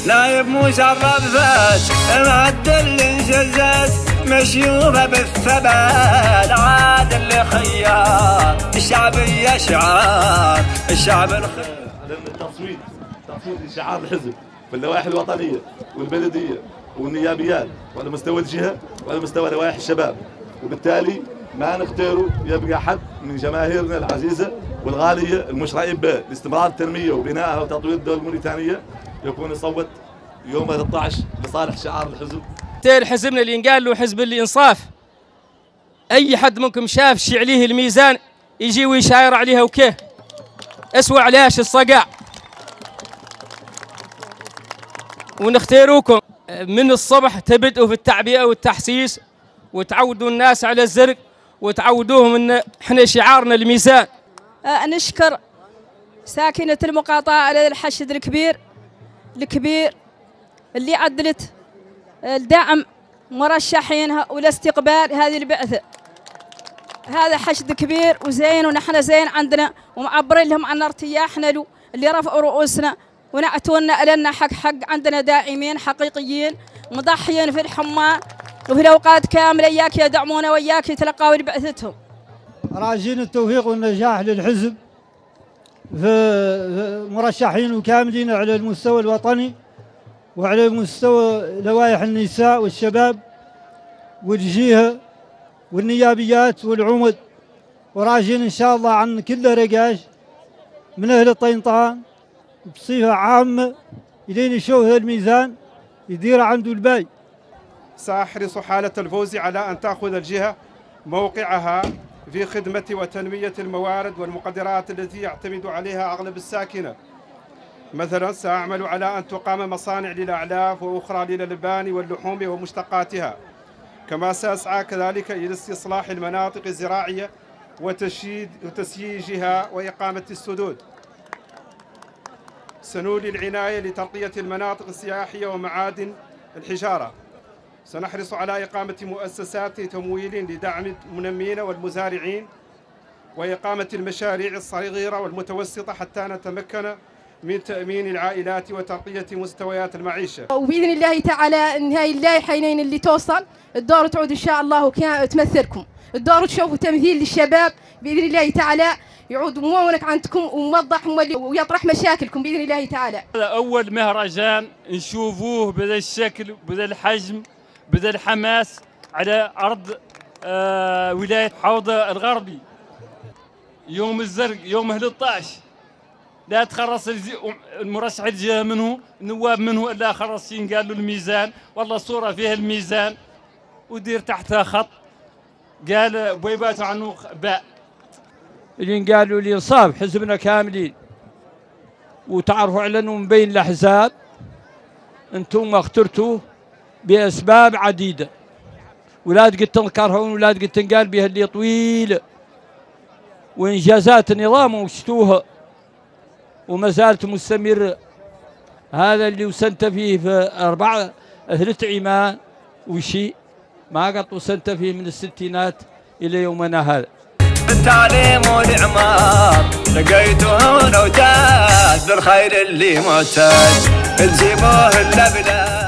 نايب مشرف ذات معدل انجزت مشيوبة بالثبات عاد اللي خيار الشعبية شعار الشعب الخير. التصويت لشعار الحزب في اللوائح الوطنية والبلدية والنيابيات وعلى مستوى الجهة وعلى مستوى لوائح الشباب، وبالتالي ما نختاره يبقى حد من جماهيرنا العزيزة والغالية المشرعين به لاستمرار التنمية وبنائها وتطوير الدولة الموريتانية يكون يصوت يوم 13 لصالح شعار الحزب. حزبنا اللي ينقال له حزب الإنصاف، أي حد منكم شاف شي عليه الميزان يجي ويشاير عليها وكيه اسوى عليهاش الصقع. ونختاروكم من الصبح تبدأوا في التعبئة والتحسيس وتعودوا الناس على الزرق وتعودوهم ان احنا شعارنا الميزان. نشكر ساكنة المقاطعة على الحشد الكبير اللي عدلت الدعم مرشحينها ولاستقبال هذه البعثة. هذا حشد كبير وزين ونحن زين عندنا ومعبرين لهم عن ارتياحنا له اللي رفعوا رؤوسنا ونعتونا لنا حق عندنا داعمين حقيقيين مضحيين في الحماة وفي الأوقات كاملة إياك يدعمونا وإياك يتلقاوا بعثتهم. راجين التوفيق والنجاح للحزب في مرشحين وكاملين على المستوى الوطني وعلى مستوى لوائح النساء والشباب والجهة والنيابيات والعمد، وراجين إن شاء الله عن كل رقاش من أهل الطينطان بصفة عامة إلين يشوف الميزان يدير عنده الباقي. سأحرص حالة الفوز على أن تأخذ الجهة موقعها في خدمة وتنمية الموارد والمقدرات التي يعتمد عليها أغلب الساكنة. مثلا سأعمل على أن تقام مصانع للأعلاف وأخرى للألبان واللحوم ومشتقاتها، كما سأسعى كذلك إلى استصلاح المناطق الزراعية وتسييجها وإقامة السدود. سنولي العناية لترقية المناطق السياحية ومعادن الحجارة. سنحرص على إقامة مؤسسات تمويل لدعم المنمين والمزارعين وإقامة المشاريع الصغيرة والمتوسطة حتى نتمكن من تأمين العائلات وترقية مستويات المعيشة. وبإذن الله تعالى إن هاي اللايحين اللي توصل الدور تعود إن شاء الله وتمثلكم الدور تشوفوا تمثيل للشباب بإذن الله تعالى يعود ممونك عندكم وموضح ويطرح مشاكلكم بإذن الله تعالى. هذا أول مهرجان نشوفوه بهذا الشكل بهذا الحجم بهذا الحماس على أرض ولاية حوض الغربي. يوم الزرق يوم 11 لا تخرص المرشح الجهة منه النواب منه إلا خرصين قالوا الميزان، والله صورة فيها الميزان ودير تحتها خط قال بويبات عنه باء. اللي قالوا الإنصاف حزبنا كاملين وتعرفوا على انه من بين الاحزاب انتم اخترتوه باسباب عديده، ولا تقد تنكرهون ولا تقد تنقال بها اللي طويله، وانجازات النظام وشتوها وما زالت مستمره. هذا اللي وسنت فيه في 3 عمان وشيء ما قد وسنت فيه من الستينات الى يومنا هذا. التعليم والإعمار لقيته هنا وتاج بالخير اللي معتاج نجيبوه اللبلة.